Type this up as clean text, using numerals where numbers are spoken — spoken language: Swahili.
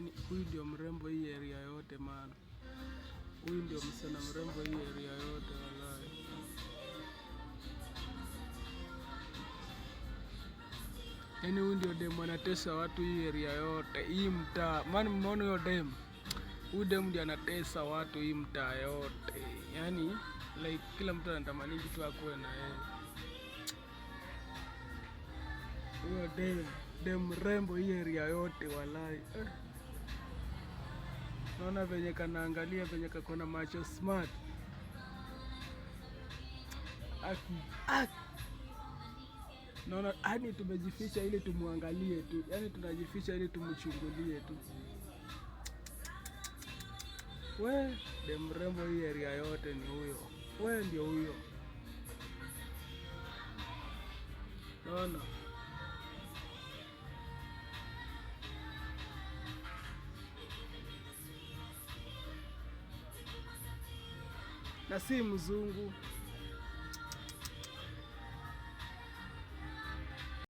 Yani huyu ndio mrembo hii area yote maana. Huyu ndio msichana mrembo hii area yote wallahi. Yani huyu ndio dem anatesa watu hii area yote, hii mtaa. Maana mmeona huyo dem? Huyu dem ndio anatesa watu hii mtaa yote. Yani like kila mtu anatamani kitu akuwe na yeye. Huyo dem mrembo hii area yote wallahi. Naona venye kanaangalia, venye kakona macho smart. Naona yani tumejificha ili tumuangalie tu. Yani tunajificha ili tumchungulie tu. We, dem mrembo hii area yote ni huyo. We ndio huyo. Naona. Na si mzungu.